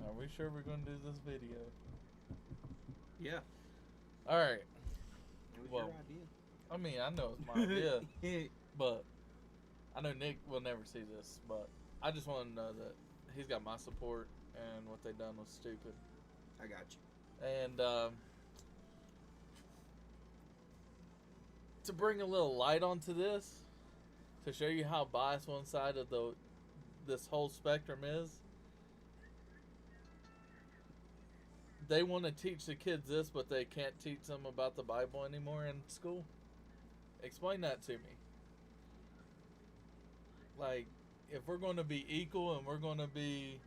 Are we sure we're going to do this video? Yeah. All right. It was Well, your idea. I mean, I know it's my idea, but I know Nick will never see this. But I just want to know that he's got my support, and what they done was stupid. I got you. And to bring a little light onto this, to show you how biased one side of this whole spectrum is, they want to teach the kids this, but they can't teach them about the Bible anymore in school. Explain that to me. Like, if we're going to be equal and we're going to be,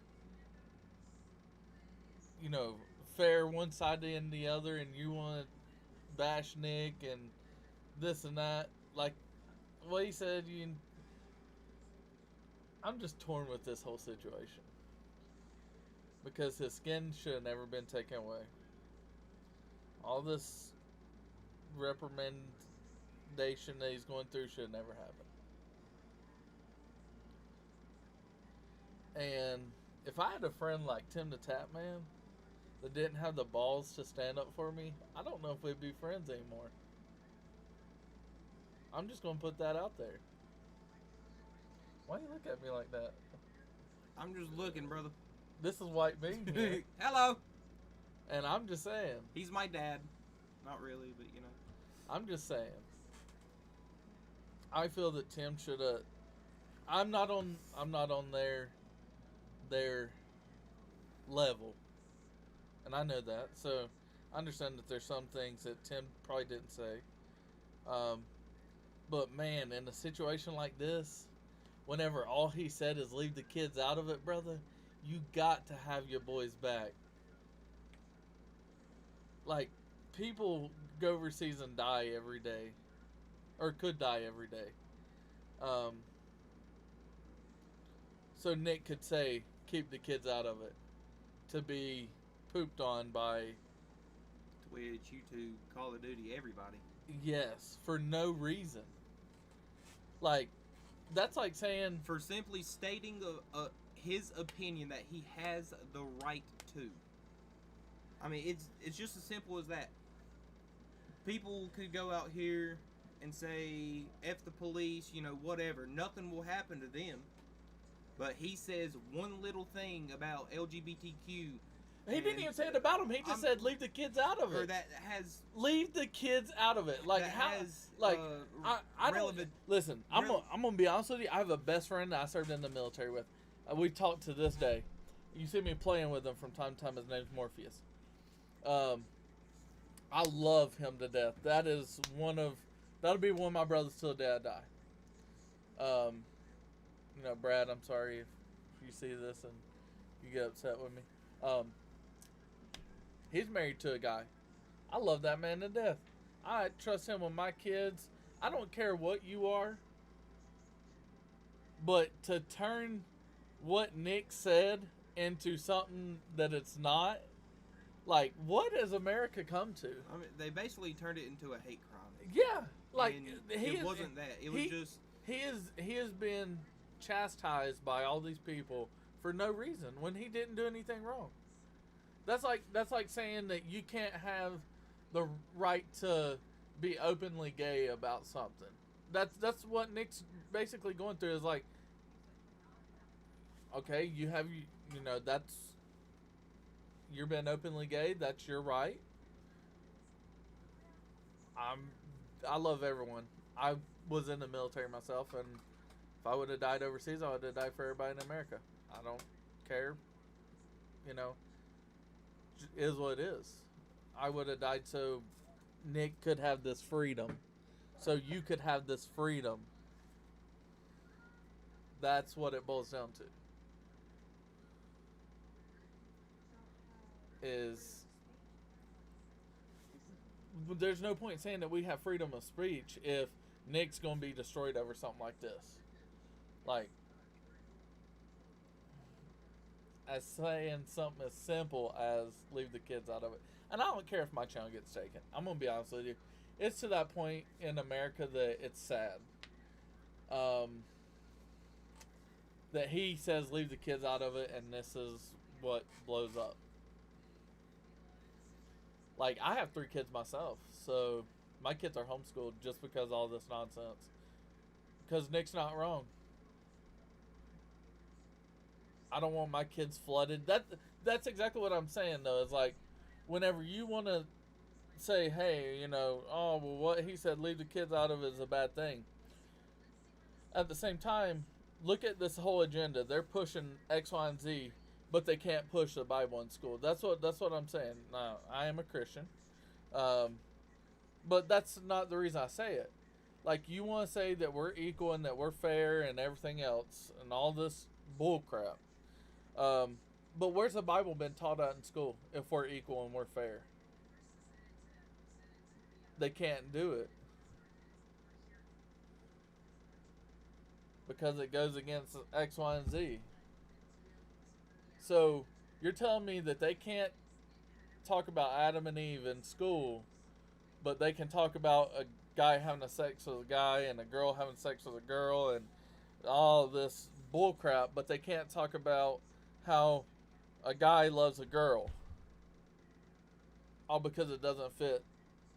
fair one side and the other, and you want to bash Nick and this and that, like what he said, I'm just torn with this whole situation. Because his skin should have never been taken away. All this reprimandation that he's going through should have never happened. And if I had a friend like Tim the Tap Man that didn't have the balls to stand up for me, I don't know if we'd be friends anymore. I'm just going to put that out there. Why do you look at me like that? I'm just looking, brother. This is White Bean here. Hello. And I'm just saying. He's my dad. Not really, but you know. I'm just saying. I feel that Tim should have. I'm not on their level, and I know that. So I understand that there's some things that Tim probably didn't say. But man, in a situation like this, whenever all he said is leave the kids out of it, brother, you got to have your boys back. Like, people go overseas and die every day. Or could die every day. So Nick could say, keep the kids out of it. To be pooped on by... Twitch, YouTube, Call of Duty, everybody. Yes, for no reason. Like, that's like saying... For simply stating his opinion that he has the right to. I mean, it's just as simple as that. People could go out here and say, F the police, whatever. Nothing will happen to them. But he says one little thing about LGBTQ. He didn't even say it about him. He just said, leave the kids out of it. Or that has... Leave the kids out of it. Like, how... Has, like, I don't... Listen, I'm going to be honest with you. I have a best friend that I served in the military with. We talk to this day. You see me playing with him from time to time. His name's Morpheus. I love him to death. That'll be one of my brothers till the day I die. Brad, I'm sorry if you see this and you get upset with me. He's married to a guy. I love that man to death. I trust him with my kids. I don't care what you are. But to turn what Nick said into something that it's not, like, what has America come to? I mean, they basically turned it into a hate crime. Yeah, like, it wasn't that. It was just... He has been chastised by all these people for no reason when he didn't do anything wrong. That's like saying that you can't have the right to be openly gay about something. That's what Nick's basically going through, is like, okay, that's, you're being openly gay, that's your right. I love everyone. I was in the military myself, and if I would have died overseas, I would have died for everybody in America. I don't care. It is what it is. I would have died so Nick could have this freedom. So you could have this freedom. That's what it boils down to. There's no point saying that we have freedom of speech if Nick's going to be destroyed over something like this. Like, as saying something as simple as leave the kids out of it. And I don't care if my channel gets taken. I'm going to be honest with you. It's to that point in America that it's sad. That he says leave the kids out of it, and this is what blows up. Like, I have 3 kids myself, so my kids are homeschooled just because of all this nonsense. Because Nick's not wrong. I don't want my kids flooded. That's exactly what I'm saying though. It's like, whenever you want to say, hey, oh well, what he said, leave the kids out of it is a bad thing. At the same time, look at this whole agenda. They're pushing X, Y, and Z, but they can't push the Bible in school. That's what I'm saying. Now, I am a Christian, but that's not the reason I say it. Like, you want to say that we're equal and that we're fair and everything else and all this bull crap. But where's the Bible been taught out in school if we're equal and we're fair? They can't do it. Because it goes against X, Y, and Z. So, you're telling me that they can't talk about Adam and Eve in school, but they can talk about a guy having a sex with a guy and a girl having sex with a girl and all this bullcrap, but they can't talk about how a guy loves a girl. All because it doesn't fit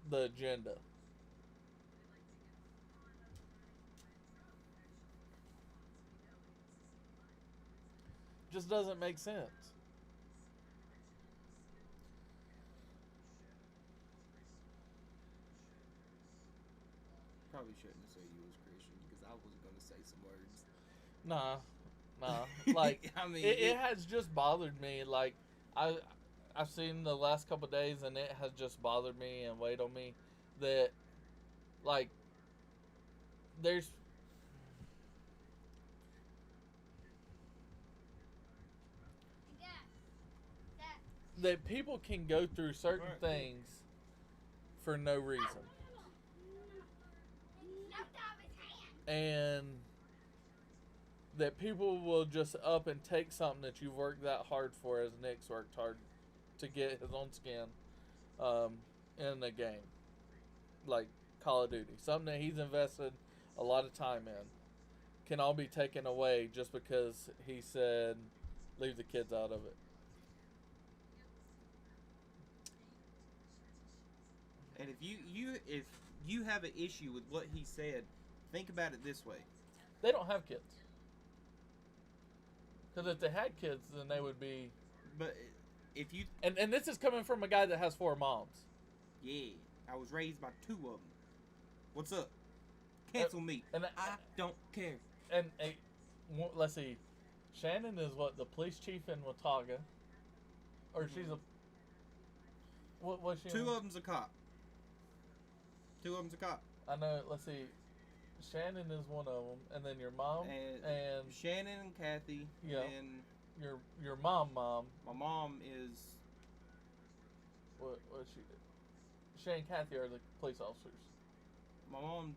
the agenda. Just doesn't make sense. Probably shouldn't have said you was Christian because I was gonna say some words. Nah. Like, I mean, it has just bothered me. Like, I've seen the last couple of days, and it has just bothered me and weighed on me that, like, there's that people can go through certain things for no reason. And that people will just up and take something that you've worked that hard for, as Nick's worked hard to get his own skin in the game. Like Call of Duty. Something that he's invested a lot of time in can all be taken away just because he said leave the kids out of it. And if you have an issue with what he said, think about it this way. They don't have kids. Because if they had kids, then they would be. But if you and this is coming from a guy that has 4 moms. Yeah, I was raised by 2 of them. What's up? Cancel me. And I don't care. And let's see, Shannon is what, the police chief in Watauga, or she's a. What was she? 2 of them's a cop. 2 of them's a cop. I know. Let's see. Shannon is one of them, and then your mom and Shannon and Kathy. Yeah. And your mom. My mom is. What she? Shane and Kathy are the police officers. My mom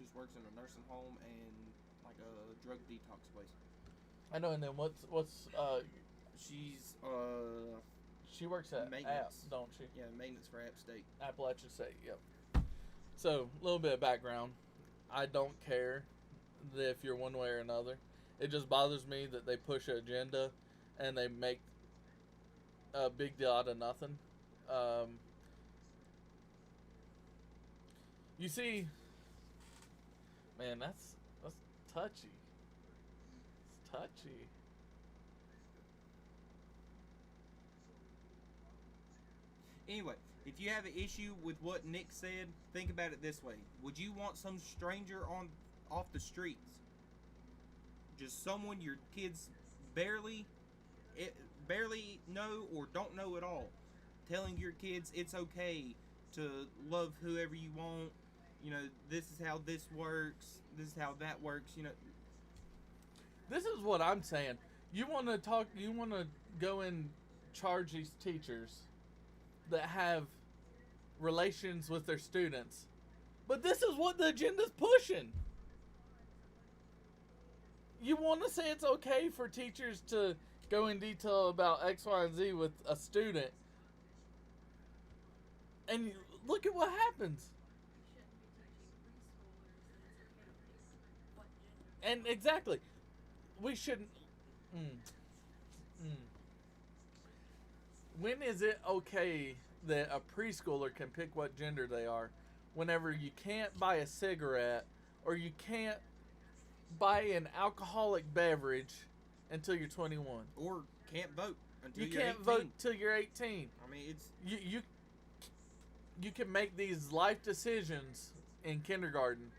just works in a nursing home and like a drug detox place. I know. And then what's she's she works at App, don't she? Yeah, maintenance for App State. Appalachian State. Yep. So a little bit of background. I don't care if you're one way or another. It just bothers me that they push an agenda and they make a big deal out of nothing. You see, man, that's touchy. It's touchy. Anyway, if you have an issue with what Nick said, think about it this way. Would you want some stranger off the streets, just someone your kids barely know or don't know at all, telling your kids it's okay to love whoever you want, this is how this works, this is how that works, This is what I'm saying. You want to go and charge these teachers that have relations with their students. But this is what the agenda's pushing. You want to say it's okay for teachers to go in detail about X, Y, and Z with a student. And look at what happens. And exactly. We shouldn't. when is it okay that a preschooler can pick what gender they are, whenever you can't buy a cigarette or you can't buy an alcoholic beverage until you're 21? Or can't vote until You you're can't 18. vote till you're 18. I mean, it's You can make these life decisions in kindergarten,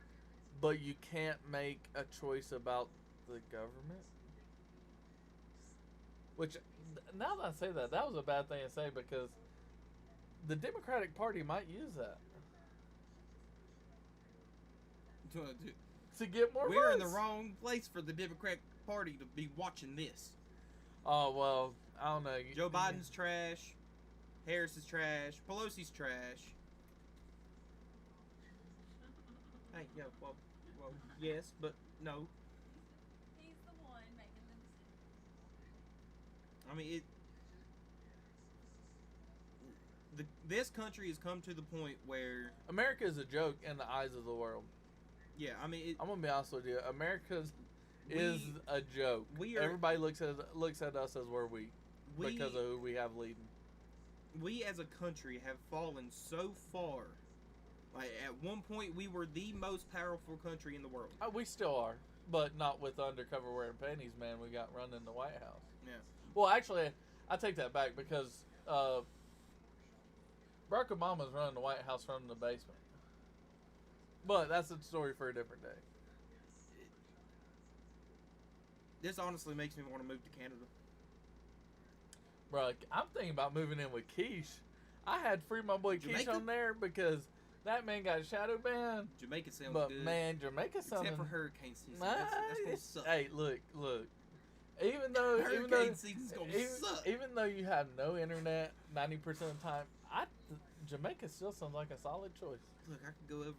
but you can't make a choice about the government. Which, now that I say that, that was a bad thing to say, because the Democratic Party might use that to get more we're in votes. the wrong place for the Democratic Party to be watching this. Oh, well, I don't know. Joe Biden's trash. Harris is trash. Pelosi's trash. Hey, yeah, well, yes, but no. He's the one making the decision. I mean, this country has come to the point where, America is a joke in the eyes of the world. yeah, I mean, I'm gonna be honest with you. America is a joke. we are- Everybody looks at us as we're weak because of who we have leading. we as a country have fallen so far. Like, at one point, we were the most powerful country in the world. We still are, but not with the undercover wearing panties man we got running the White House. Yeah. Well, actually, I take that back, because Barack Obama's running the White House from the basement. But that's a story for a different day. This honestly makes me want to move to Canada. Bro, I'm thinking about moving in with Keish. I had Free My Boy Keish Jamaica? on there because that man got shadow banned. Jamaica sounds But good. man, Jamaica's something. Except for hurricane season. Nah, That's gonna suck. Hey, look. Even though Hurricane season's gonna suck. even though you have no internet 90% of the time, Jamaica still sounds like a solid choice. Look, I could go over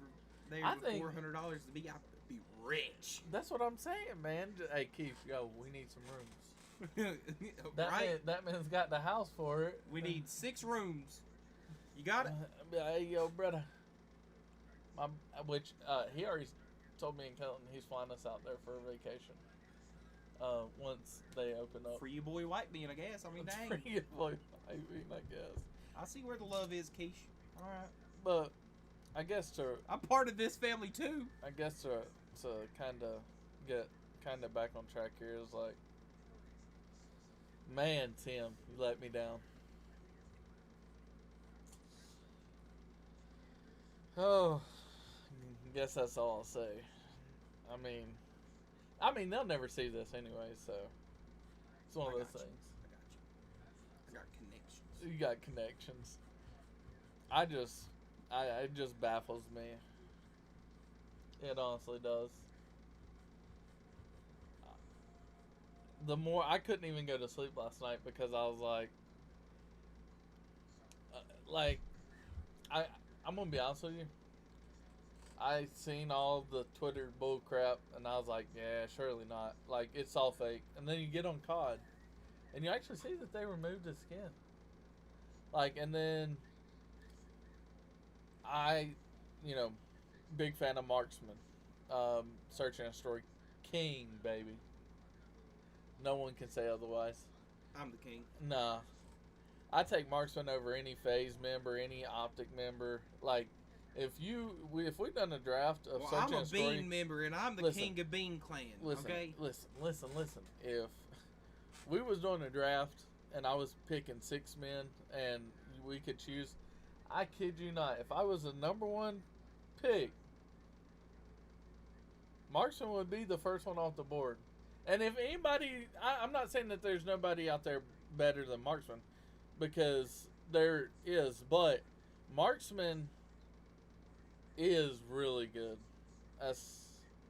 there I with think- $400 to be. I could be rich. That's what I'm saying, man. Hey, Keith, yo, we need some rooms. Right? That man's got the house for it. We need 6 rooms. You got it? Hey, yo, brother. He already told me and Kelton he's flying us out there for a vacation. Once they open up. For you, boy, white bean, I guess. I mean, dang. For you, boy, I guess. I see where the love is, Keish. All right. But I guess to I'm part of this family too. kind of get back on track here is like, man, Tim, you let me down. Oh, guess that's all I'll say. I mean, they'll never see this anyway, so it's one of I those got you. things. I got connections. You got connections. It just baffles me. It honestly does. The more I couldn't even go to sleep last night because I was I'm gonna be honest with you. I seen all the Twitter bull crap and I was like, yeah, surely not. Like, it's all fake. And then you get on COD and you actually see that they removed his skin. Like, and then big fan of Marksman. Search and Destroy King, baby. No one can say otherwise. I'm the king. Nah. I take Marksman over any Phase member, any Optic member. Like, if we've done a draft of Well, Search I'm a and Destroy. Bean member, and I'm the Listen. king of Bean Clan. Okay. Listen. If we was doing a draft and I was picking 6 men and we could choose, I kid you not, if I was the number 1 pick, Marksman would be the first one off the board. And if anybody, I'm not saying that there's nobody out there better than Marksman, because there is, but Marksman is really good. That's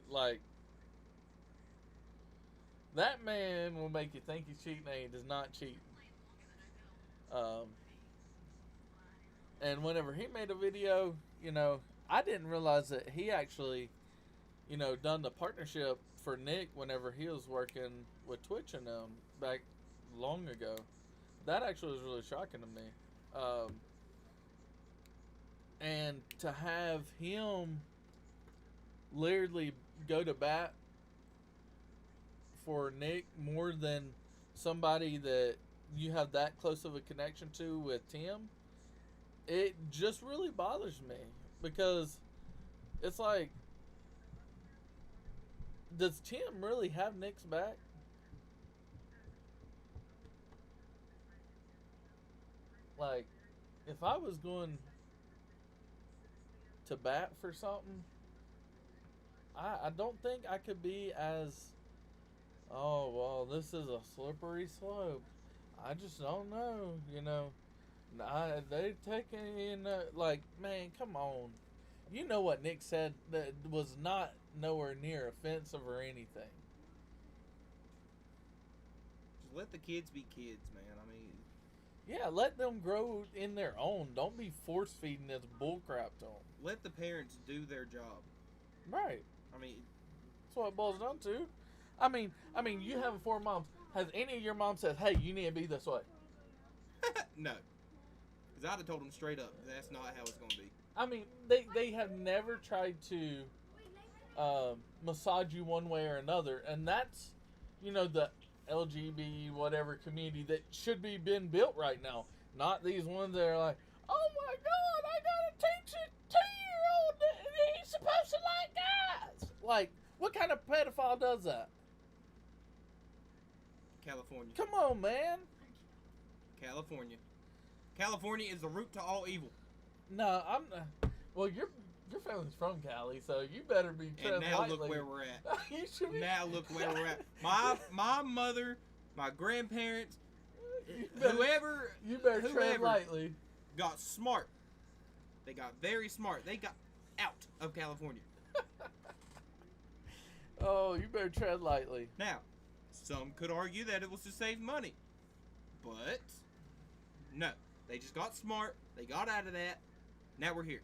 like, that man will make you think he's cheating, and he does not cheat. And whenever he made a video, I didn't realize that he actually, done the partnership for Nick whenever he was working with Twitch and them back long ago. That actually was really shocking to me. And to have him literally go to bat for Nick more than somebody that you have that close of a connection to with Tim, it just really bothers me because it's like, does Tim really have Nick's back? Like, if I was going to bat for something, I don't think I could be as, oh, well, this is a slippery slope. I just don't know, you know. They taking in, like, man, come on. You know what Nick said that was not nowhere near offensive or anything. Just let the kids be kids, man. I mean, Yeah, let them grow in their own. Don't be force feeding this bullcrap to them. let the parents do their job. Right. I mean, That's what it boils down to. I mean, you have four moms. Has any of your moms said, "Hey, you need to be this way"? no. Because I'd have told them straight up, that's not how it's going to be. I mean, they have never tried to massage you one way or another, and that's, you know, the LGBT whatever community that should be being built right now. Not these ones that are like, "Oh my God, I gotta teach a 2-year-old that he's supposed to like guys." Like, what kind of pedophile does that? California. Come on, man. California. California is the root to all evil. No, I'm. Well, your family's from Cali, so you better be treading And now lightly. look where we're at. You should be. Now look where we're at. My mother, my grandparents, You better, whoever you better tread whoever lightly. got smart. They got very smart. They got out of California. Oh, you better tread lightly. Now, some could argue that it was to save money. But, no. They just got smart. They got out of that. Now we're here.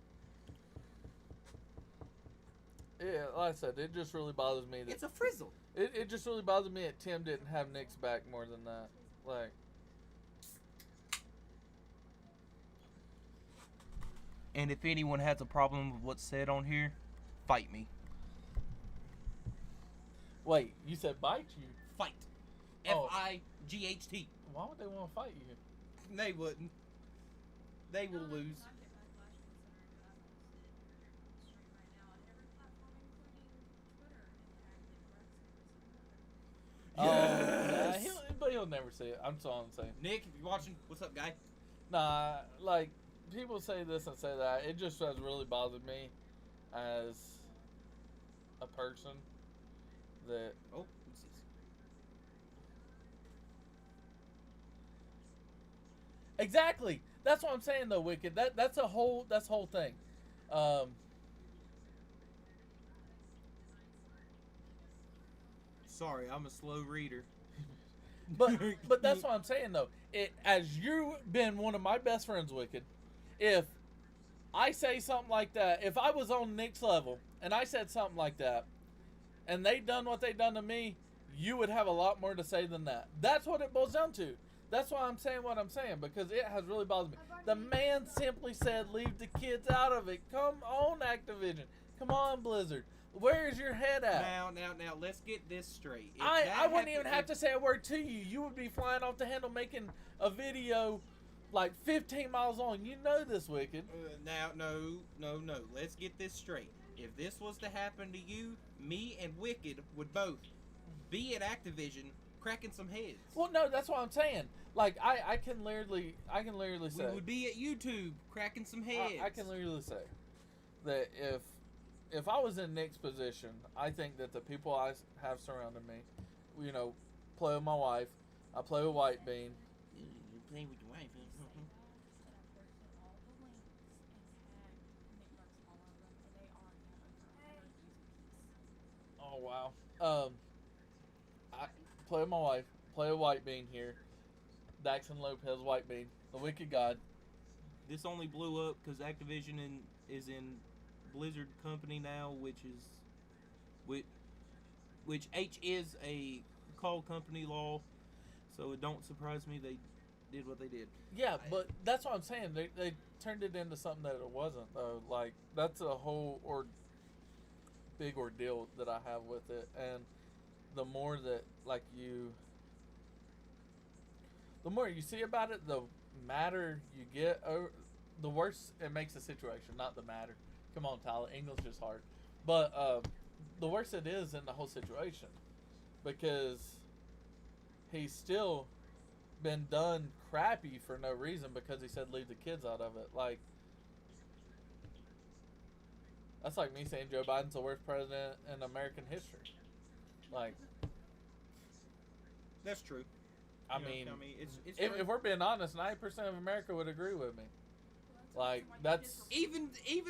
Yeah, like I said, it just really bothers me that It's a frizzle. it just really bothers me that Tim didn't have Nick's back more than that. Like, And if anyone has a problem with what's said on here, fight me. wait, you said bite you? Fight. Oh. F-I-G-H-T. Why would they want to fight you? They wouldn't. They will lose. Nah, but he'll never see it. I'm all I'm saying. Nick, if you're watching, what's up, guy? Nah, like, people say this and say that. It just has really bothered me as a person that, Oh, what's this? exactly. That's what I'm saying though, Wicked. That's the whole thing. Sorry, I'm a slow reader. But that's what I'm saying though. As you been one of my best friends, Wicked, if I say something like that, if I was on Nick's level and I said something like that, and they done what they done to me, you would have a lot more to say than that. That's what it boils down to. That's why I'm saying what I'm saying, because it has really bothered me. The man simply said, "Leave the kids out of it." Come on, Activision. Come on, Blizzard. Where's your head at? Now, let's get this straight. If I that wouldn't even have if- to say a word to you. You would be flying off the handle making a video like 15 miles on. You know this, Wicked. Now, no. Let's get this straight. If this was to happen to you, me and Wicked would both be at Activision cracking some heads. Well, no, that's what I'm saying. Like, I can literally We say. would be at YouTube cracking some heads. I can literally say that if I was in Nick's position, I think that the people I have surrounding me, you know, play with my wife. I play with White Bean. You play with your wife. Oh wow. I play with my wife. Play with White Bean here. Daxon Lopez, White Bean, the Wicked God. This only blew up because Activision is in Blizzard company now, which H is a call company law, so it don't surprise me they did what they did. Yeah, but that's what I'm saying. They turned it into something that it wasn't. Like, that's a whole big ordeal that I have with it, and the more that the more you see about it, the madder you get, the worse it makes the situation, not the matter. Come on, Tyler, English is hard. But the worse it is in the whole situation, because he's still been done crappy for no reason because he said leave the kids out of it. Like, that's like me saying Joe Biden's the worst president in American history. Like, That's true. I You know, mean, it's if we're being honest, 90% of America would agree with me. Like, that's even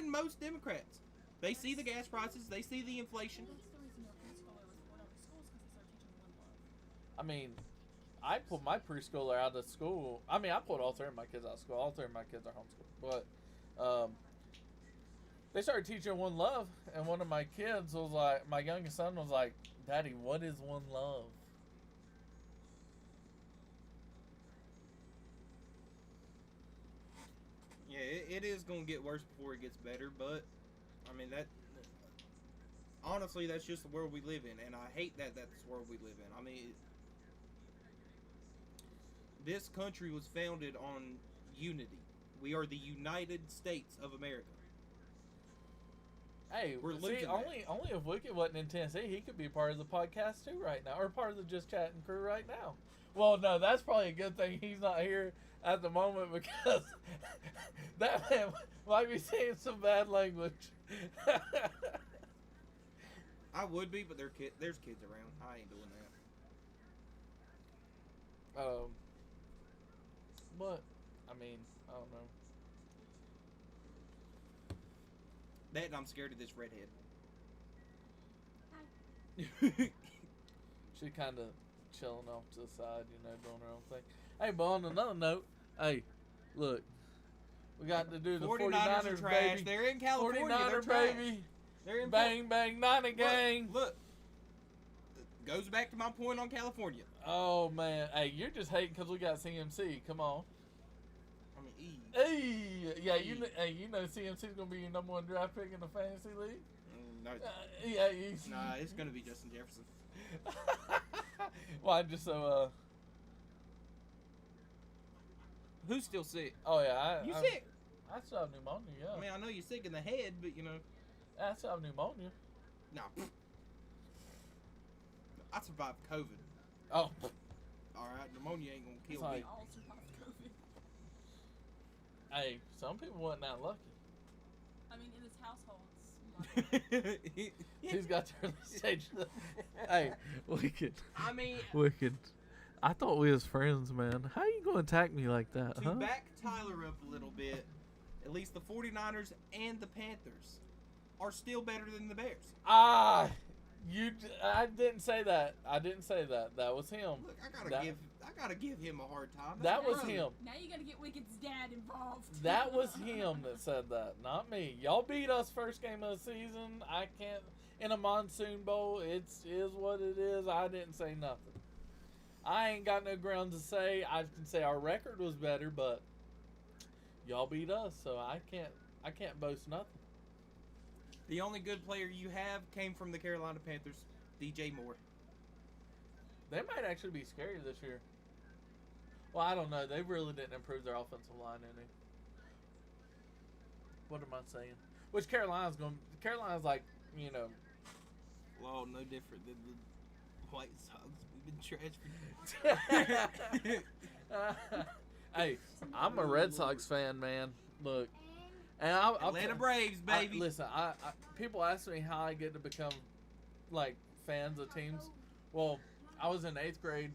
most Democrats, they see the gas prices, they see the inflation. That's the reason your preschooler was going over schools because they started teaching one love. I mean, I pulled my preschooler out of school. I mean, I pulled all three of my kids out of school. All three of my kids are homeschooled. But they started teaching one love, and one of my kids was like, my youngest son was like, Daddy, what is one love? Yeah, it is going to get worse before it gets better, but I mean that. Honestly, that's just the world we live in, and I hate that that's the world we live in. I mean, this country was founded on unity. We are the United States of America. Hey, We're see, losing only if Wicked wasn't in Tennessee, he could be part of the podcast too right now, or part of the Just Chatting crew right now. Well, no, that's probably a good thing he's not here at the moment because that man might be saying some bad language. I would be, but there's kids around. I ain't doing that. But I mean, I don't know. That and I'm scared of this redhead. She kind of chilling off to the side, you know, doing her own thing. Hey, but on another note, hey, look, we got to do the 49ers 49ers, are trash. baby. They're in California. 49er, They're trash. baby. They're in Bang, bang, Niner gang. Look, goes back to my point on California. Oh, man. Hey, you're just hating because we got CMC. Come on. I mean, Hey, yeah, you know CMC's going to be your number one draft pick in the fantasy league? no, Yeah, he's... nah, it's gonna be Justin Jefferson. Well, I'm just so, Who's still sick? Oh, yeah. You I sick? I still have pneumonia, yeah. I mean, I know you're sick in the head, but you know, I still have pneumonia. nah. I survived COVID. Oh, All right, pneumonia ain't gonna kill It's We like- all survived COVID. hey, some people wasn't that lucky. I mean, in this household, me. He's got the early stage. Hey, Wicked. I mean, Wicked. I thought we was friends, man. How you gonna attack me like that, to back Tyler up a little bit, at least the 49ers and the Panthers are still better than the Bears. I didn't say that. I didn't say that. That was him. Look, I That- gotta give him a hard time. That's That my was brother. him. now you gotta get Wicked's dad involved. That was him that said that, not me. Y'all beat us first game of the season. I can't in a monsoon bowl. It is what it is. I didn't say nothing. I ain't got no ground to say. I can say our record was better, but y'all beat us, so I can't boast nothing. The only good player you have came from the Carolina Panthers, DJ Moore. They might actually be scary this year. Well, I don't know. They really didn't improve their offensive line any. What am I saying? Which Carolina's like, you know. Well, no different than the White Sox. We've been trash for Hey, I'm a Red Sox fan, man. Look, and I'll Atlanta Braves, baby. listen, people ask me how I get to become like fans of teams. Well, I was in 8th grade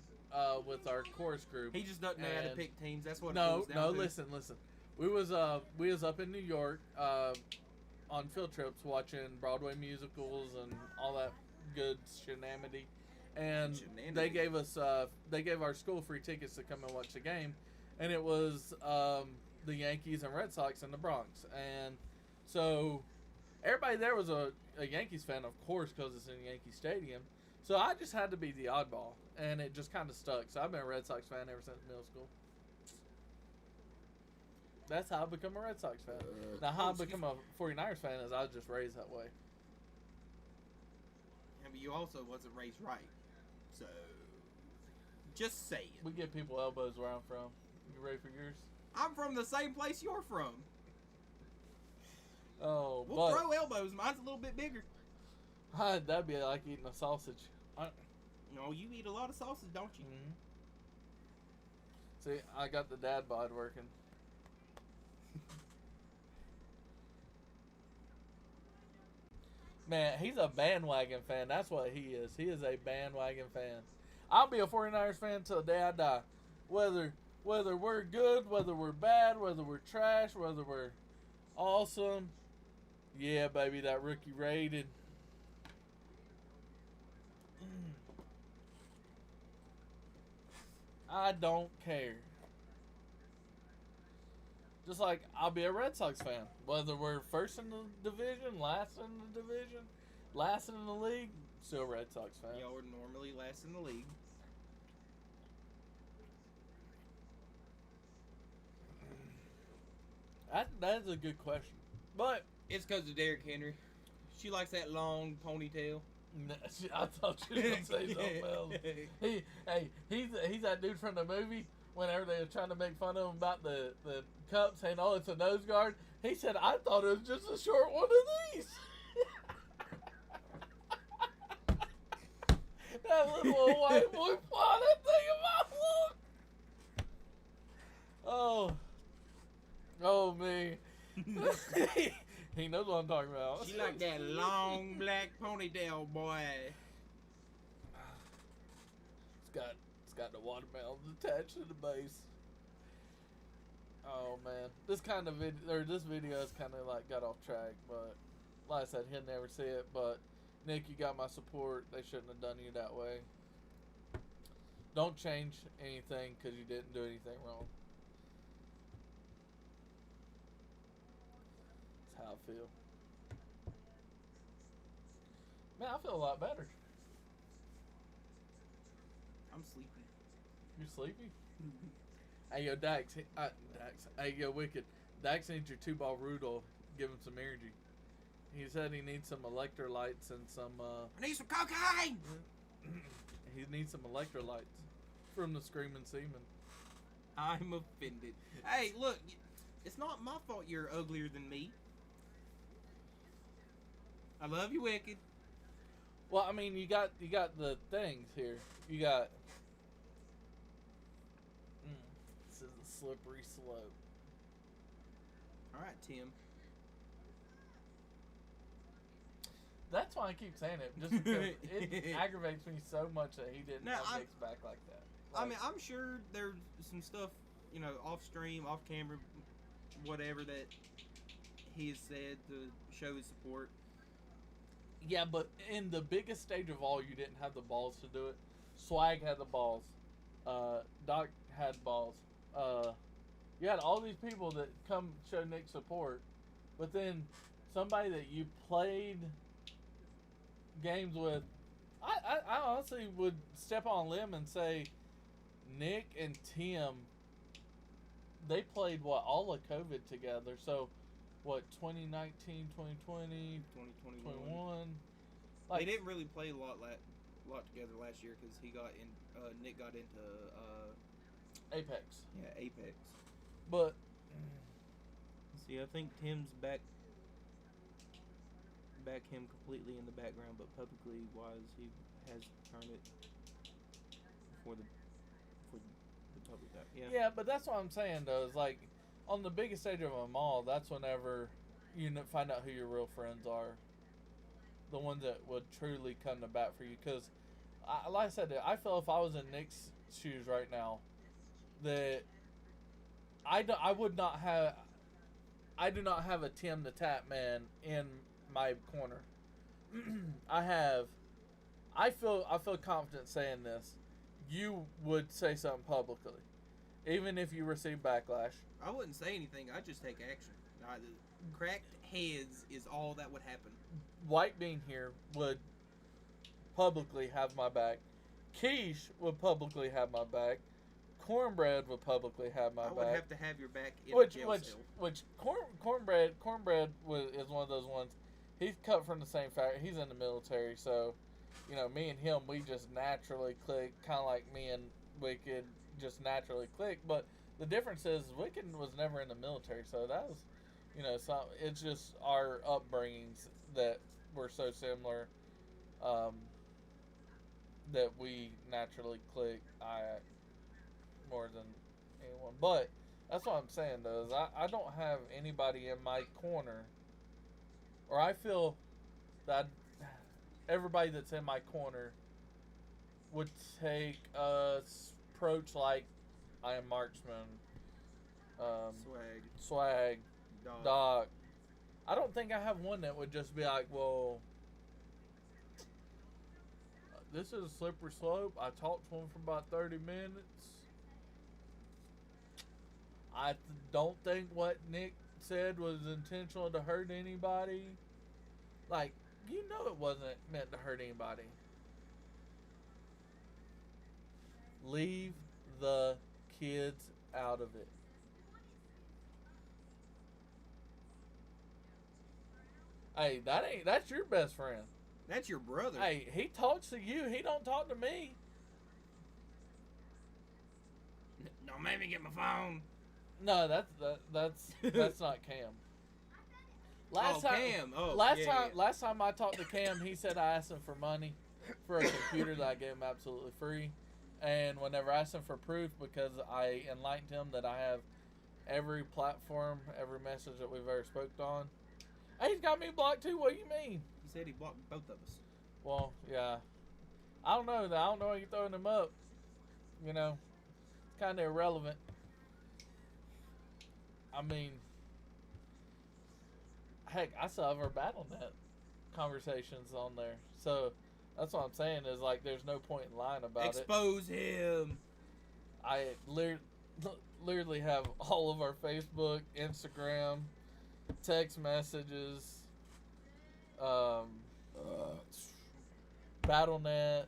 with our chorus group. He just doesn't know how to And- pick teams. That's what it No, comes down to. listen. We was up in New York on field trips watching Broadway musicals and all that good shenanity. And they gave our school free tickets to come and watch the game, and it was the Yankees and Red Sox in the Bronx. And so everybody there was a Yankees fan, of course, because it's in Yankee Stadium. So I just had to be the oddball, and it just kind of stuck. So I've been a Red Sox fan ever since middle school. That's how I become a Red Sox fan. Now, how I become a 49ers fan is I was just raised that way. Yeah, but you also wasn't raised right. So Just saying. We give people elbows where I'm from. You ready for yours? I'm from the same place you're from. Oh, We'll but throw elbows. Mine's a little bit bigger. that'd be like eating a sausage. No, you eat a lot of sausage, don't you? Mm-hmm. See, I got the dad bod working. Man, he's a bandwagon fan. That's what he is. He is a bandwagon fan. I'll be a 49ers fan till the day I die. Whether we're good, whether we're bad, whether we're trash, whether we're awesome. Yeah, baby, that rookie rated. I don't care. Just like I'll be a Red Sox fan. Whether we're first in the division, last in the division, last in the league, still a Red Sox fan. Y'all are normally last in the league. That is a good question. But It's because of Derrick Henry. She likes that long ponytail. I thought you were gonna say something else. He's that dude from the movie. Whenever they were trying to make fun of him about the cup, saying, "Oh, it's a nose guard," he said, "I thought it was just a short one of these." That little white boy plotted thing about look. Oh me. He knows what I'm talking about. She like that long black ponytail, boy. It's got the watermelons attached to the base. Oh man, this video is kind of like got off track, but like I said, he'll never see it. But Nick, you got my support. They shouldn't have done you that way. Don't change anything because you didn't do anything wrong. That's how I feel. Man, I feel a lot better. I'm sleepy. You sleepy? Hey, yo, Dax. Hey, yo, Wicked. Dax needs your 2-ball Rudolph. Give him some energy. He said he needs some electrolytes and some, I need some cocaine! he needs some electrolytes from the Screaming Seaman. I'm offended. Hey, look. It's not my fault you're uglier than me. I love you, Wicked. Well, I mean, you got the things here. You got... this is a slippery slope. Alright, Tim. That's why I keep saying it, just because it aggravates me so much that he didn't Now, have Nick's back like that. I mean, I'm sure there's some stuff, you know, off stream, off camera, whatever, that he has said to show his support. Yeah, but in the biggest stage of all, you didn't have the balls to do it. Swag had the balls. Doc had balls. You had all these people that come show Nick support, but then somebody that you played games with, I honestly would step on a limb and say Nick and Tim, they played all of COVID together. So what, 2019, 2020, 2021. Like, They didn't really play a lot together last year because Nick got into Apex. yeah, Apex. But See, I think Tim's back him completely in the background, but publicly wise, he has turned it for the public. yeah, but that's what I'm saying though. Is like on the biggest stage of them all, that's whenever you find out who your real friends are. The ones that would truly come to bat for you. Because, like I said, I feel if I was in Nick's shoes right now, that I do not have a Tim the Tap Man in my corner. I feel confident saying this. You would say something publicly, even if you receive backlash. I wouldn't say anything. I'd just take action. Cracked heads is all that would happen. White Bean here would publicly have my back. Quiche would publicly have my back. Cornbread would publicly have my I back. would have to have your back in Which a jail cell. Cornbread is one of those ones. He's cut from the same factory. He's in the military, so me and him, we just naturally click, kind of like me and Wicked just naturally clicked. But the difference is Wicked was never in the military, so that was, so it's just our upbringings that were so similar, um, that we naturally click. More than anyone, but that's what I'm saying though. Is I don't have anybody in my corner, or I feel that everybody that's in my corner would take a approach like I am Marksman, Swag, Doc. I don't think I have one that would just be like, well, this is a slippery slope. I talked to him for about 30 minutes. I don't think what Nick said was intentional to hurt anybody. Like, it wasn't meant to hurt anybody. Leave the kids out of it. Hey, that's your best friend. That's your brother. Hey, he talks to you. He don't talk to me. Don't make me get my phone. No, that's not Cam. Last time I talked to Cam, he said I asked him for money for a computer that I gave him absolutely free. And whenever I asked him for proof, because I enlightened him that I have every platform, every message that we've ever spoke on. Hey, he's got me blocked too. What do you mean? He said he blocked both of us. Well, yeah. I don't know. I don't know why you're throwing him up. It's kind of irrelevant. I mean, heck, I still have our BattleNet conversations on there. So that's what I'm saying is, like, there's no point in lying about Expose him. I literally have all of our Facebook, Instagram, text messages, BattleNet,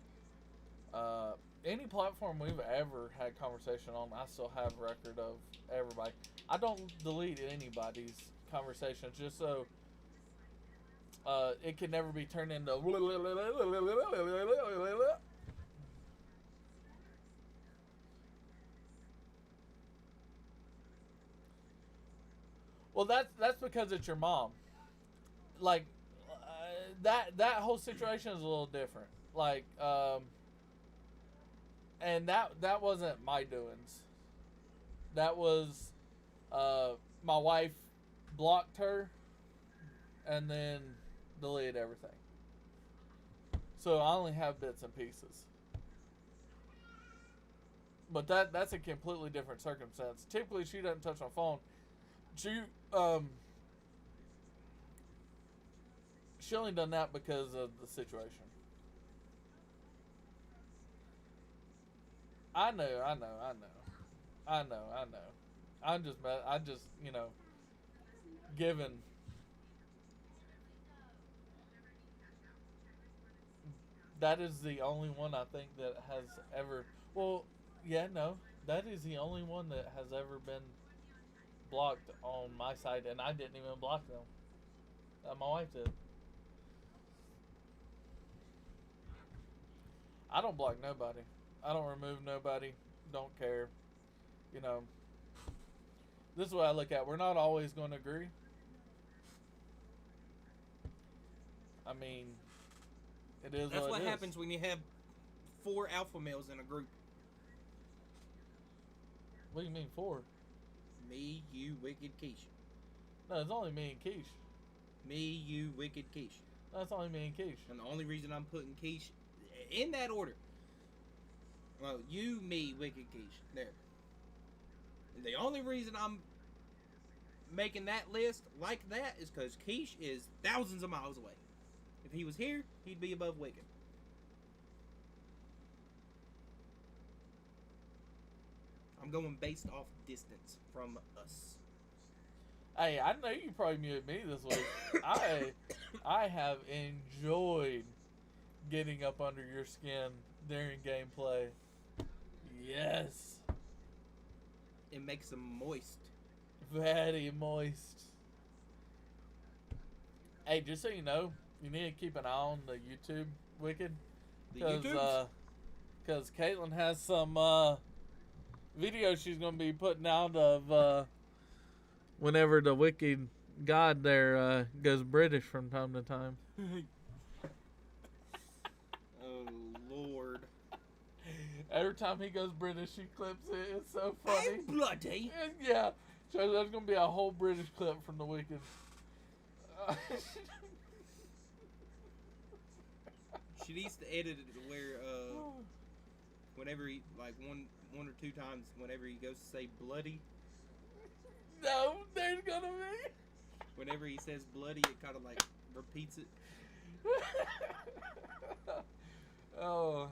any platform we've ever had conversation on, I still have record of everybody. I don't delete anybody's conversations just so it can never be turned into well, that's because it's your mom. Like, that whole situation is a little different. Like, and that wasn't my doings. That was my wife blocked her and then deleted everything. So I only have bits and pieces. But that's a completely different circumstance. Typically, she doesn't touch my phone. She only done that because of the situation. I know. I'm just given. That is the only one I think that has ever. Well, yeah, no, that is the only one that has ever been blocked on my side, and I didn't even block them. My wife did. I don't block nobody. I don't remove nobody. Don't care. This is what I look at. We're not always going to agree. I mean, it is. That's what it happens is. when you have 4 alpha males in a group. What do you mean 4? Me, you, Wicked, Keish. No, it's only me and Keish. Me, you, Wicked, Keish. No, it's only me and Keish. And the only reason I'm putting Keish in that order. Well, you, me, Wicked, Keish. There. And the only reason I'm making that list like that is because Keish is thousands of miles away. If he was here, he'd be above Wicked. I'm going based off distance from us. Hey, I know you probably muted me this week. I have enjoyed getting up under your skin during gameplay. Yes. It makes them moist. Very moist. Hey, just so you know, you need to keep an eye on the YouTube Wicked. The YouTubes? because Caitlin has some videos she's gonna be putting out of whenever the wicked god there goes British from time to time. Oh Lord! Every time he goes British, she clips it. It's so funny. I'm bloody. Yeah, so there's gonna be a whole British clip from the wicked. She needs to edit it to where whenever he like one or two times whenever he goes to say bloody, No, there's gonna be. whenever he says bloody, it kind of like repeats it. Oh.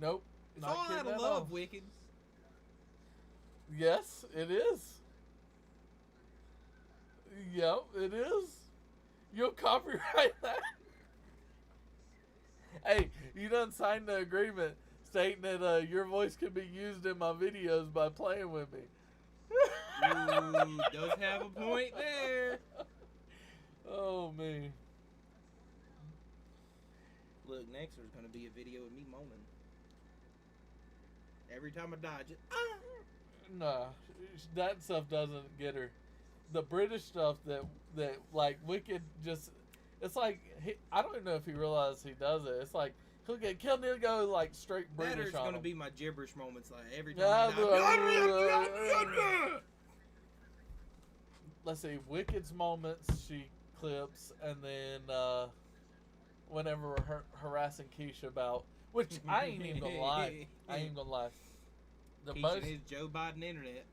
Nope. It's Not all kidding out of at love, all. Wicked. Yes, it is. Yep, it is. You'll copyright that. Hey, you done signed the agreement stating that your voice can be used in my videos by playing with me. Ooh, does have a point there. Oh, man. Look, next there's gonna be a video of me moaning. Every time I dodge it. Nah, that stuff doesn't get her. The British stuff that like Wicked just, it's like I don't even know if he realizes he does it. It's like he'll get killed and he'll go like straight That or British it's on gonna him. be my gibberish moments, like every time I die. Let's see, Wicked's moments she clips, and then whenever we're harassing Keisha about, which I ain't even gonna lie. I ain't gonna lie. The Keisha most is Joe Biden internet.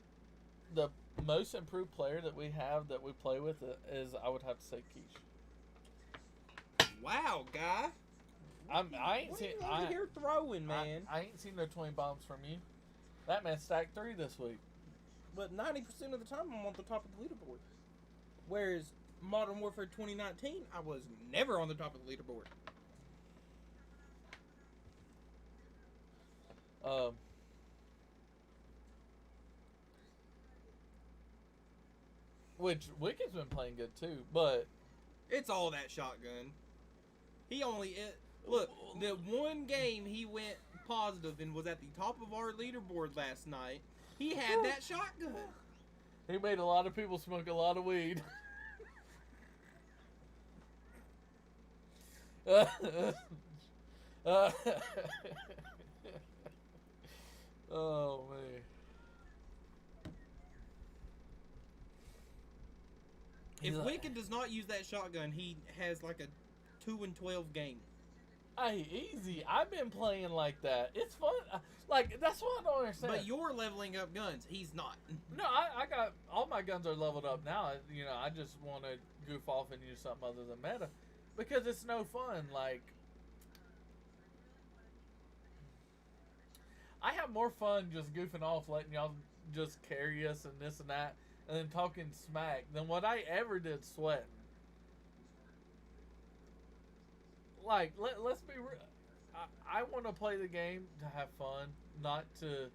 the most improved player that we have that we play with is, I would have to say, Keisha. Wow, guy. I ain't What seen. are you over here throwing, man? I ain't seen no 20 bombs from you. That man stacked 3 this week. But 90% of the time, I'm on the top of the leaderboard. Whereas Modern Warfare 2019, I was never on the top of the leaderboard. Which Wicked's been playing good too, but It's all that shotgun. He only look, the one game he went positive and was at the top of our leaderboard last night. He had that shotgun. he made a lot of people smoke a lot of weed. Oh man. If He's like, Wicked does not use that shotgun, he has like a 2-12 game. hey, easy. I've been playing like that. It's fun. Like, that's what I don't understand. But you're leveling up guns. He's not. No, I got all my guns are leveled up now. You know, I just want to goof off and use something other than meta because it's no fun. Like, I have more fun just goofing off, letting y'all just carry us and this and that, and then talking smack than what I ever did sweating. Like, let's be real. I want to play the game to have fun, not to,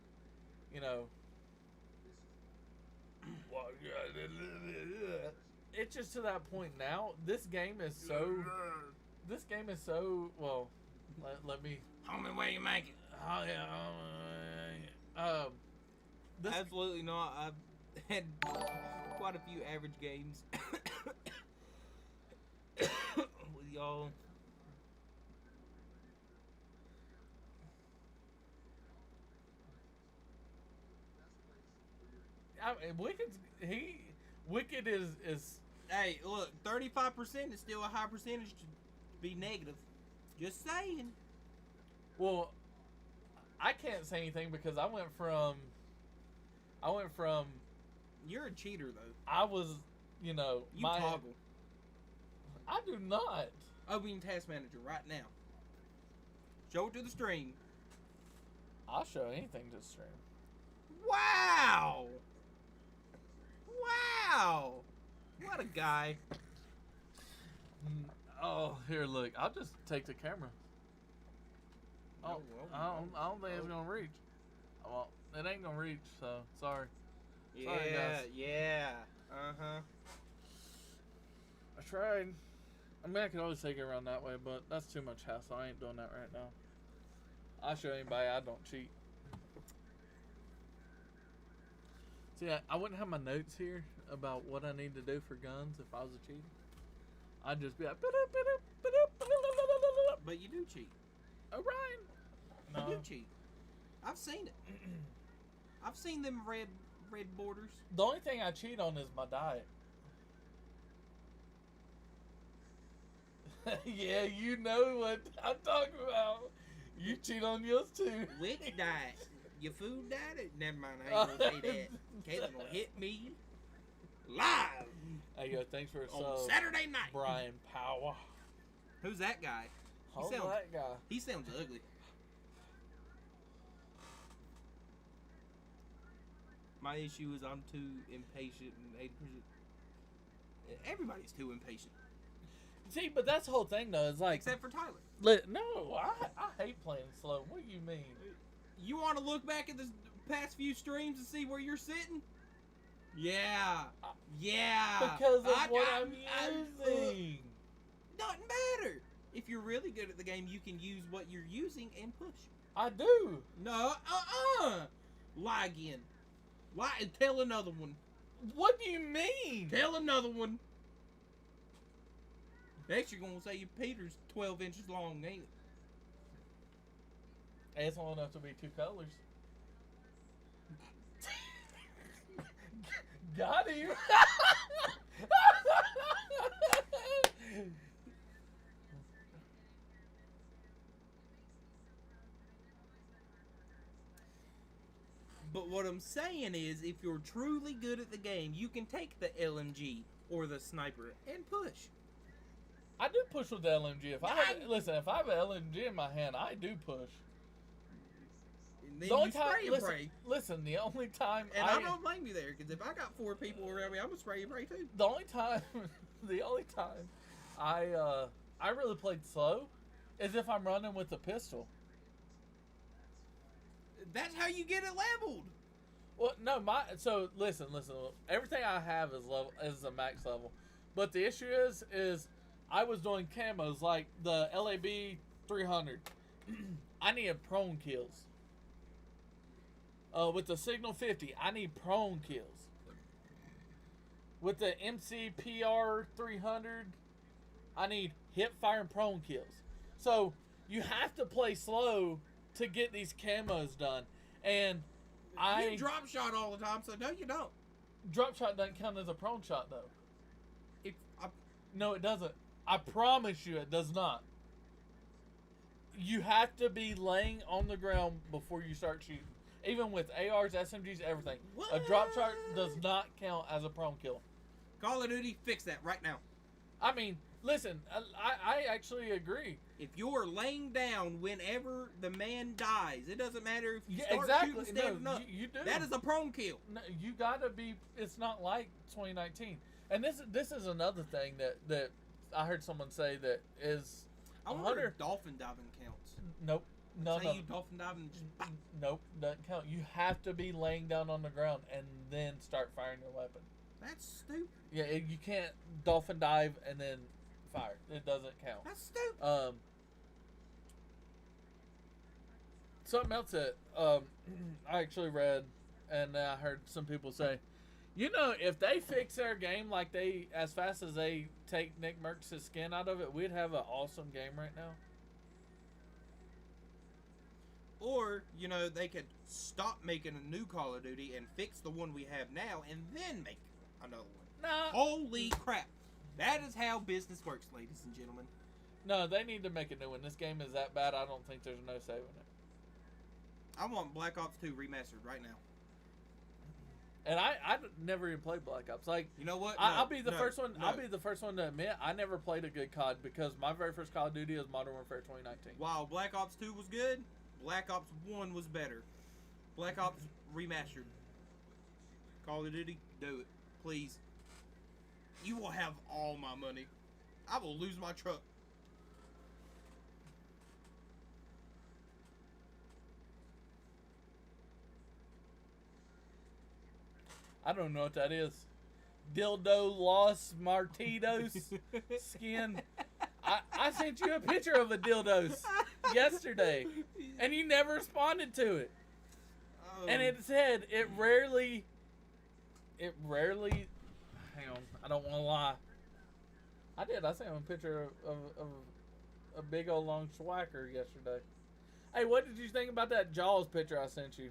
you know. It's just to that point now. This game is so. Well, let me. Homie, where you make it? Oh yeah. This Absolutely not. I've had quite a few average games with y'all. Wicked is Hey, look, 35% is still a high percentage to be negative. Just saying. well. I can't say anything because I went from. You're a cheater, though. I was, you know, You toggle. I do not. Opening Task Manager right now. Show it to the stream. I'll show anything to the stream. Wow! Wow! What a guy. Oh, here, look. I'll just take the camera. Oh, No, I don't think it's gonna reach. Well, it ain't gonna reach, so sorry. Yeah, Sorry, guys. yeah. Uh-huh. I tried. I mean, I could always take it around that way, but that's too much hassle. I ain't doing that right now. I'll show anybody I don't cheat. See, I wouldn't have my notes here about what I need to do for guns if I was a cheater. I'd just be like, But you do cheat. Orion. You No. do cheat. I've seen it. I've seen them red borders. The only thing I cheat on is my diet. Yeah, you know what I'm talking about. You cheat on yours too. Which diet? Your food diet? Never mind, I ain't gonna say that. Caitlin will hit me live Hey, yo, thanks for on sub, Saturday night. Brian Power. Who's that guy? Hold sounds- that guy. He sounds ugly. My issue is I'm too impatient and 80%. Everybody's too impatient. See, but that's the whole thing, though. It's like, Except for Tyler. no, I hate playing slow. What do you mean? You want to look back at the past few streams and see where you're sitting? Yeah. Yeah. Because of what I- I'm I- using. Doesn't matter. If you're really good at the game, you can use what you're using and push. I do. No, lie again. Lie and tell another one. What do you mean? Tell another one. Next, you're gonna say your Peter's 12 inches long, ain't it? Hey, it's long enough to be two colors. Got him. But what I'm saying is, if you're truly good at the game, you can take the LMG or the sniper and push. I do push with the LMG. If I have an LMG in my hand, I do push. And then The only you time, spray and pray. listen, the only time And I don't blame you there, because if I got 4 people around me, I'm gonna spray and pray too. the only time I really played slow is if I'm running with a pistol. That's how you get it leveled. Well, no, listen. Everything I have is a max level, but the issue is I was doing camos like the LAB 300. I needed prone kills. With the Signal 50, I need prone kills. With the MCPR 300, I need hip fire and prone kills. So you have to play slow to get these camos done, and You drop shot all the time, so no, you don't. drop shot doesn't count as a prone shot though. If I, No, it doesn't. I promise you, it does not. You have to be laying on the ground before you start shooting. Even with ARs, SMGs, everything. A drop shot does not count as a prone kill. Call of Duty, fix that right now. I mean, listen, I actually agree. If you're laying down whenever the man dies, it doesn't matter if you Yeah, start exactly. shooting standing No, up. you do. That is a prone kill. No, you gotta be. It's not like 2019. And this is another thing that I heard someone say that is. I wonder if dolphin diving counts. Nope. No, Say no. you dolphin diving and just pop. Nope, doesn't count. You have to be laying down on the ground and then start firing your weapon. That's stupid. Yeah, you can't dolphin dive and then fire. It doesn't count. That's stupid. Something else that I actually read, and I heard some people say, you know, if they fix their game like they as fast as they take Nick Merckx' skin out of it, we'd have an awesome game right now. Or, you know, they could stop making a new Call of Duty and fix the one we have now and then make another one. No, Holy crap. That is how business works, ladies and gentlemen. no, they need to make a new one. This game is that bad. I don't think there's no saving it. I want Black Ops 2 remastered right now. And I never even played Black Ops. Like, You know what? I'll be the No, first one. no. I'll be the first one to admit I never played a good COD because my very first Call of Duty is Modern Warfare 2019. While Black Ops 2 was good, Black Ops 1 was better. Black Ops remastered. Call of Duty, do it. Please. You will have all my money. I will lose my truck. I don't know what that is. Dildo Los Martitos skin. I sent you a picture of a dildos yesterday, and you never responded to it. And it said it rarely. Hang on, I don't want to lie. I did. I sent him a picture of a big old long schwacker yesterday. Hey, what did you think about that Jaws picture I sent you?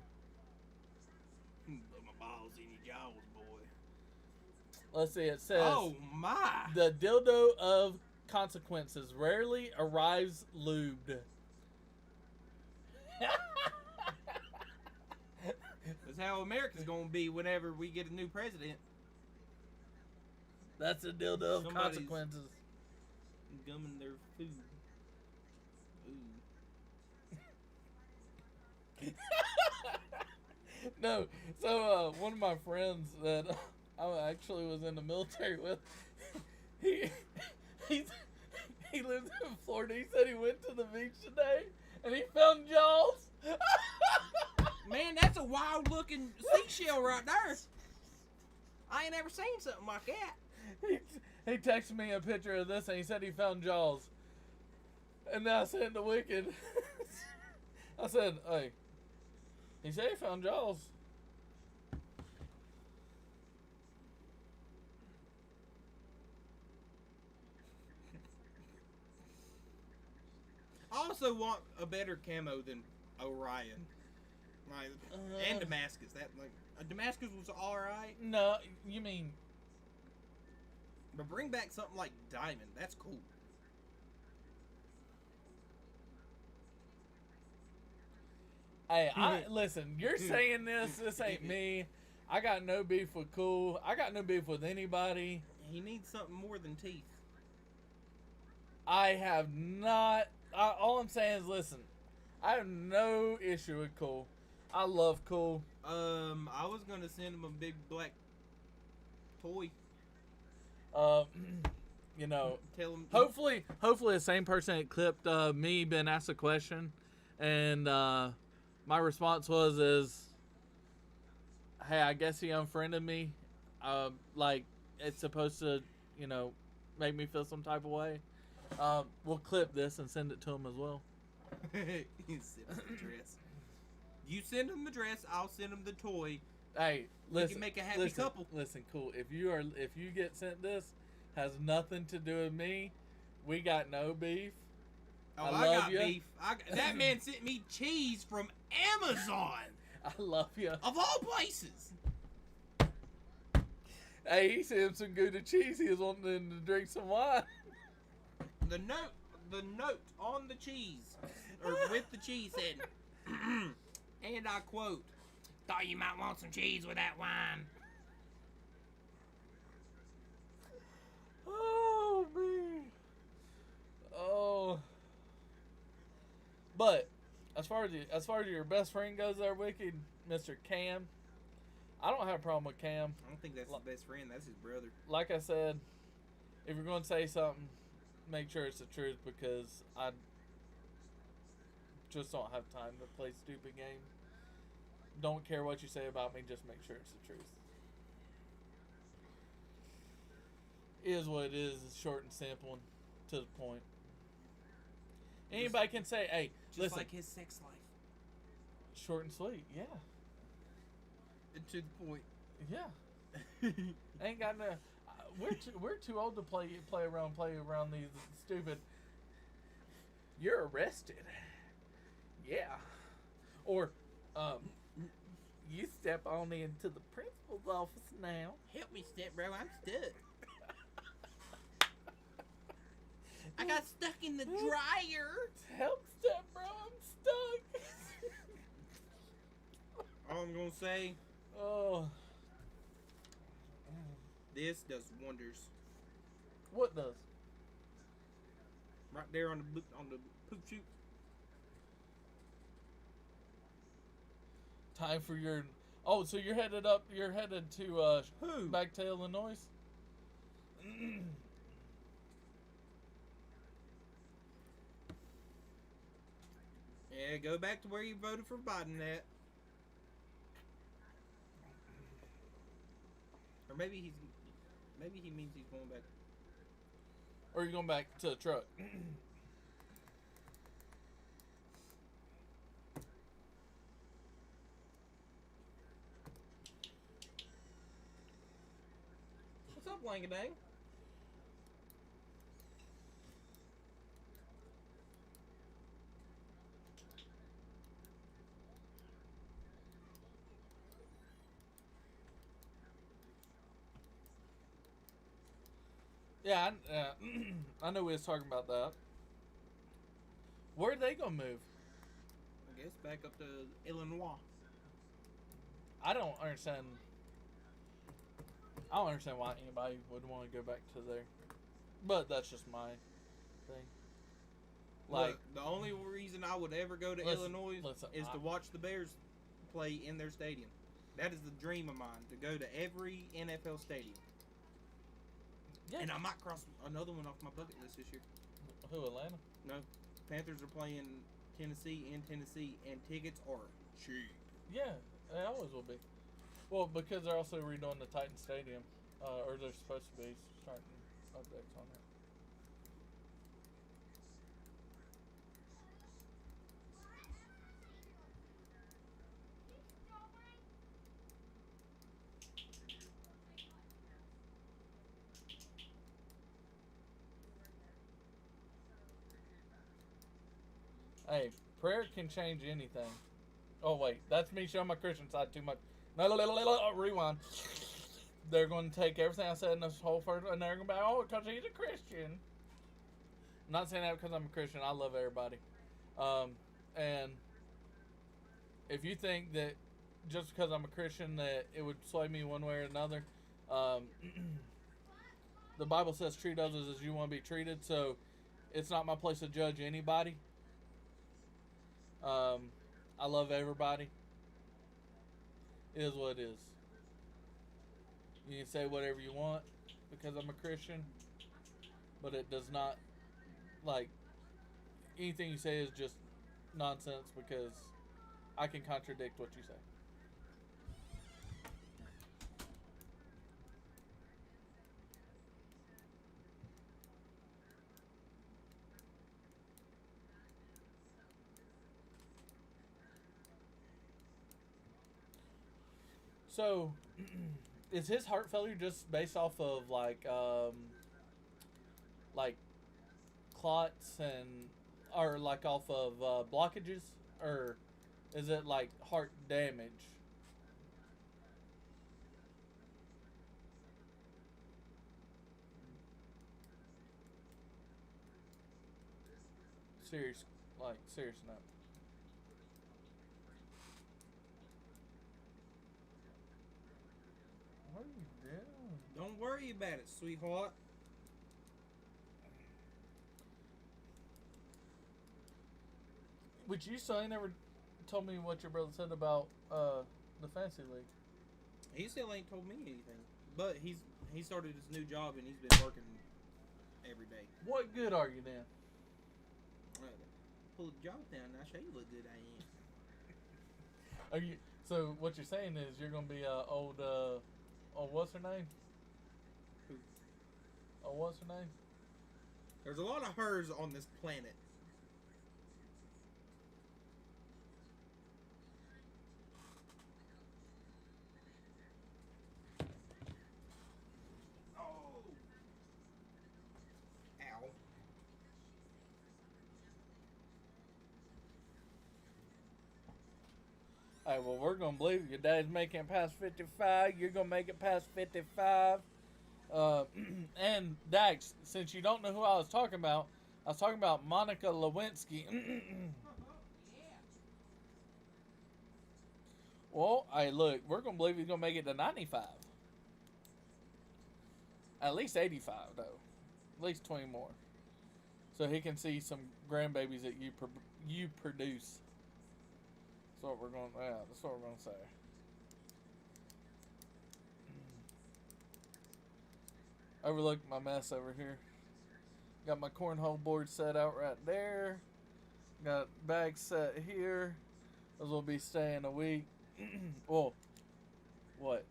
Put my balls in your jaws, boy. Let's see. It says, Oh my! the dildo of consequences rarely arrives lubed. That's how America's gonna be whenever we get a new president. That's a dildo of Somebody's- consequences. Gumming their food. Ooh. No, so one of my friends that I actually was in the military with, he lives in Florida. He said he went to the beach today and he found Jaws. Man, that's a wild looking seashell right there. I ain't ever seen something like that. He texted me a picture of this and he said he found Jaws. And then I said to Wicked, I said, hey, he said he found Jaws. I also want a better camo than Orion. Like, and Damascus. That Damascus was alright. No, you mean, But bring back something like Diamond. That's cool. hey, listen, you're saying this ain't me. I got no beef with Cool. I got no beef with anybody. He needs something more than teeth. I have not. All I'm saying is, listen, I have no issue with Cool. I love Cool. I was gonna send him a big black toy. You know, Tell him. hopefully the same person that clipped me been asked a question, and my response was, hey, I guess he unfriended me. Like it's supposed to, you know, make me feel some type of way. We'll clip this and send it to him as well. Send him the dress. You send him the dress. I'll send him the toy. Hey, We listen, can make a happy couple. Listen, Cool. If you get sent this, has nothing to do with me. We got no beef. Oh, I I love got ya. beef. That man sent me cheese from Amazon, I love you. of all places. Hey, he sent him some Gouda cheese. He was wanting to drink some wine. The note on the cheese, or with the cheese, said, and I quote, "Thought you might want some cheese with that wine." Oh man. Oh. But as far as your best friend goes, there, Wicked, Mr. Cam, I don't have a problem with Cam. I don't think that's his best friend. That's his brother. Like I said, if you're going to say something, make sure it's the truth, because I just don't have time to play stupid games. Don't care what you say about me, just make sure it's the truth. It is what it is. It's short and simple and to the point. Anybody can say, hey, Just listen, like his sex life. short and sweet, yeah. And to the point. Yeah. Ain't got no. We're too old to play around these stupid. You're arrested. Yeah. Or, you step on into the principal's office now. Help me, step bro. I'm stuck. I got stuck in the dryer. Help, step bro, I'm stuck. All I'm gonna say, Oh, this does wonders. what does? Right there on the poop chute. Time for your. Oh, so you're headed up. You're headed to Who? back to Illinois. Yeah, go back to where you voted for Biden at. Or maybe he means he's going back. Or are you going back to the truck? What's up, Langadang? Yeah, I know we was talking about that. Where are they gonna move? I guess back up to Illinois. I don't understand. I don't understand why anybody would want to go back to there, but that's just my thing. Like, Look, the only reason I would ever go to Illinois is to watch the Bears play in their stadium. That is the dream of mine, to go to every NFL stadium. yeah. And I might cross another one off my bucket list this year. Who, Atlanta? No, Panthers are playing Tennessee in Tennessee, and tickets are cheap. Yeah, they always will be. Well, because they're also redoing the Titan Stadium, or they're supposed to be starting updates on it. Hey, prayer can change anything. Oh wait, that's me showing my Christian side too much. No, rewind. They're going to take everything I said in this whole first, and they're going to be, oh, because he's a Christian. I'm not saying that because I'm a Christian. I love everybody. And if you think that just because I'm a Christian that it would sway me one way or another, the Bible says treat others as you want to be treated. So it's not my place to judge anybody. I love everybody. It is what it is. You can say whatever you want because I'm a Christian, but it does not, like, anything you say is just nonsense because I can contradict what you say. So, is his heart failure just based off of like clots and, or like off of blockages, or is it like heart damage? Serious, like serious note. What are you doing? Don't worry about it, sweetheart. But you still ain't never told me what your brother said about the fantasy league. He still ain't told me anything. But he started his new job and he's been working every day. What good are you then? Pull the job down and I'll show you what good I am. Are you? So what you're saying is you're gonna be old what's her name? Who? Oh, what's her name? There's a lot of hers on this planet. Oh! Ow. Alright, well, we're gonna believe your dad's making it past 55. You're gonna make it past 55. And Dax, since you don't know who I was talking about Monica Lewinsky. Well, hey, look, we're gonna believe he's gonna make it to 95. At least 85, though. At least 20 more. So he can see some grandbabies that you produce. That's what we're going. Yeah, that's what we're going to say. Overlook my mess over here. Got my cornhole board set out right there. Got bags set here. Those will be staying a week. Well, what?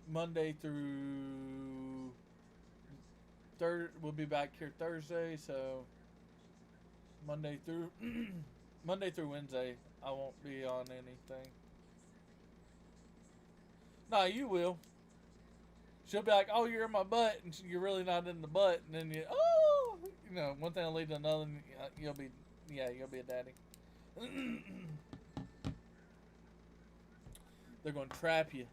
Monday through we'll be back here Thursday, so Monday through Monday through Wednesday, I won't be on anything. Nah, you will. She'll be like, "Oh, you're in my butt," and you're really not in the butt, and then one thing will lead to another, and you'll be a daddy. They're gonna trap you.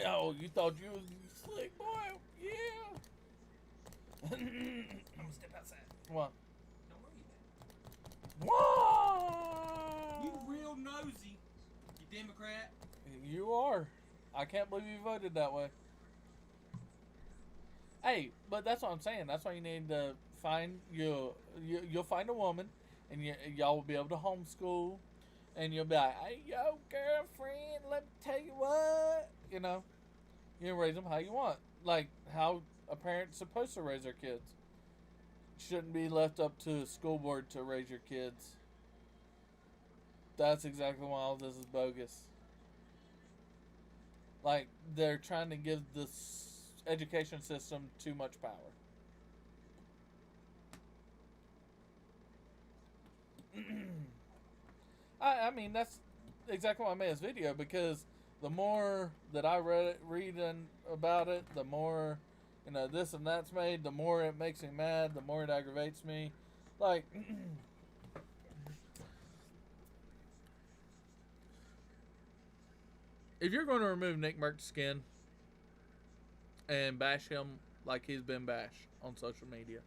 Oh, you thought you was slick, boy? Yeah. I'm gonna step outside. What? Don't worry Whoa! about it. You real nosy, you Democrat. You are. I can't believe you voted that way. Hey, but that's what I'm saying. That's why you need to find you'll find a woman, and y'all will be able to homeschool, and you'll be like, "Hey, yo, girlfriend, let me tell you what." You raise them how you want, like how a parent's supposed to raise their kids. Shouldn't be left up to a school board to raise your kids. That's exactly why all this is bogus. Like, they're trying to give this education system too much power. I mean, that's exactly why I made this video, because the more that I read about it, the more, this and that's made, the more it makes me mad, the more it aggravates me. Like, if you're going to remove Nick Merck's skin and bash him like he's been bashed on social media,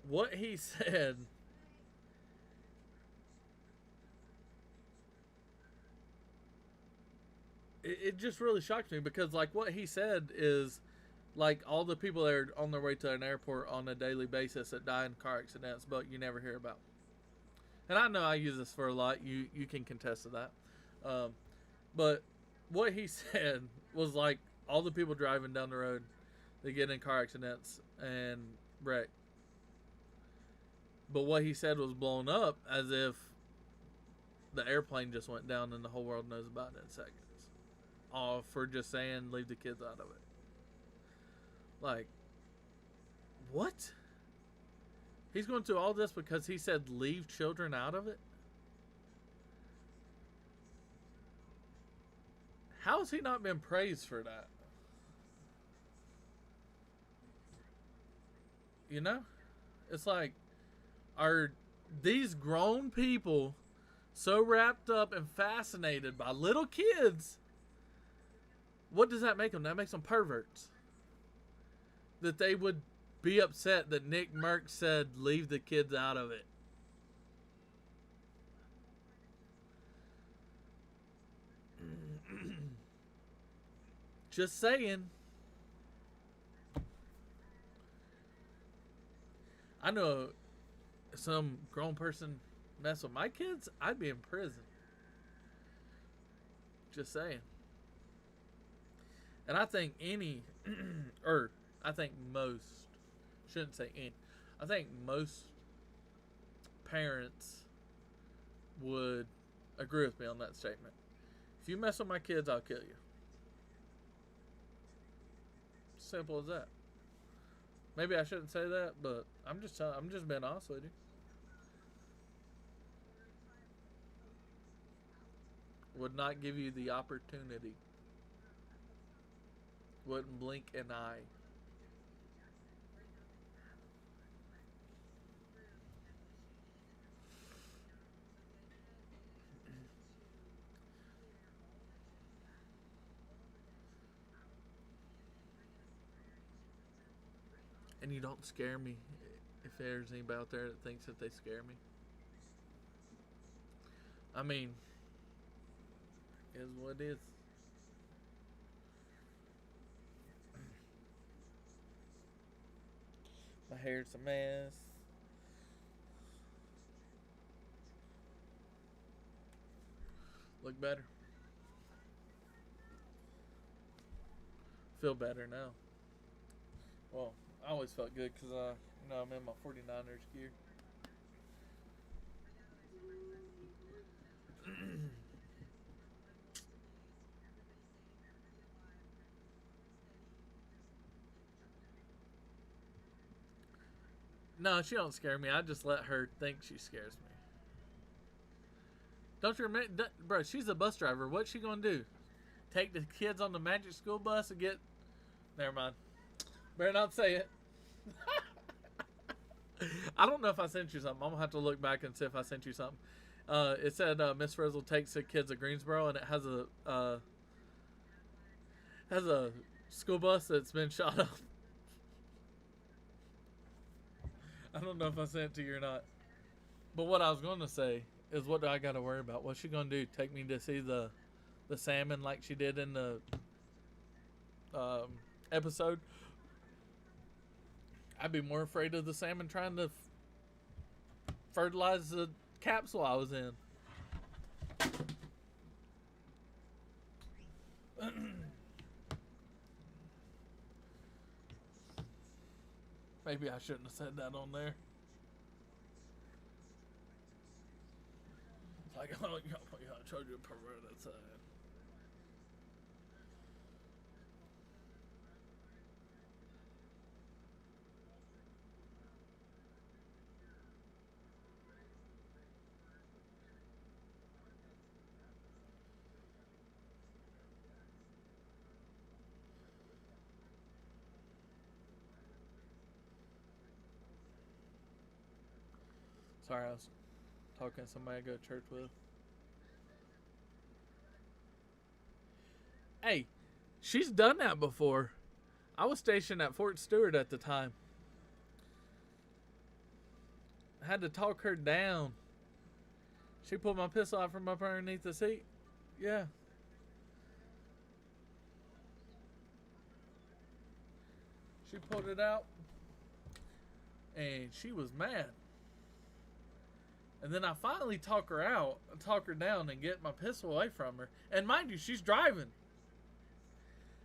what he said it just really shocked me, because like what he said is like all the people that are on their way to an airport on a daily basis that die in car accidents, but you never hear about. And I know I use this for a lot. You can contest to that. But what he said was like all the people driving down the road, they get in car accidents and wreck. But what he said was blown up as if the airplane just went down and the whole world knows about it in seconds. All for just saying leave the kids out of it. Like, what? He's going through all this because he said leave children out of it? How has he not been praised for that? It's like, are these grown people so wrapped up and fascinated by little kids? What does that make them? That makes them perverts. That they would be upset that Nick Merck said leave the kids out of it. Just saying. I know some grown person mess with my kids, I'd be in prison. Just saying. And I think I think most, shouldn't say any, I think most parents would agree with me on that statement. If you mess with my kids, I'll kill you. Simple as that. Maybe I shouldn't say that, but I'm just being honest with you. Would not give you the opportunity. Wouldn't blink an eye. And you don't scare me if there's anybody out there that thinks that they scare me. I mean, is what it is. My hair's a mess. Look better. Feel better now. Well, I always felt good because I'm in my 49ers gear. No, she don't scare me. I just let her think she scares me. Don't you remember, bro? She's a bus driver. What's she gonna do? Take the kids on the magic school bus and get? Never mind. Better not say it. I don't know if I sent you something. I'm gonna have to look back and see if I sent you something. It said Miss Frizzle takes the kids to Greensboro, and it has a school bus that's been shot up. I don't know if I sent it to you or not. But what I was going to say is, what do I got to worry about? What's she going to do? Take me to see the salmon like she did in the episode? I'd be more afraid of the salmon trying to fertilize the capsule I was in. Maybe I shouldn't have said that on there. It's like, oh, yeah, I told you a perverted side. Sorry, I was talking to somebody I go to church with. Hey, she's done that before. I was stationed at Fort Stewart at the time. I had to talk her down. She pulled my pistol out from up underneath the seat. Yeah. She pulled it out. And she was mad. And then I finally talk her down and get my pistol away from her. And mind you, she's driving.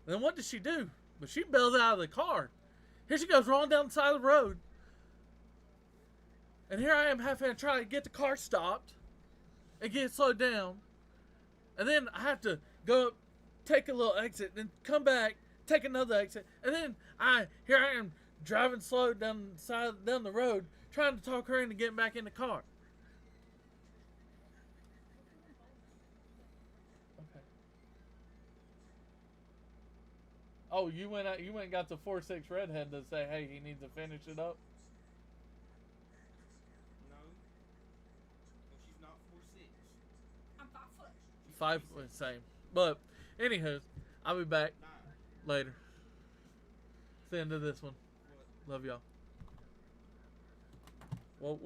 Then what does she do? But she bails out of the car. Here she goes rolling down the side of the road. And here I am having to try to get the car stopped and get it slowed down. And then I have to go up, take a little exit, then come back, take another exit. And then here I am driving slow down the road, trying to talk her into getting back in the car. Oh, you went and got the 4-6 redhead to say, hey, he needs to finish it up? No. Well, she's not 4'6". I'm 5 foot. 5 foot, same. But, anywho, I'll be back 9. later. It's the end of this one. What? Love y'all. Well,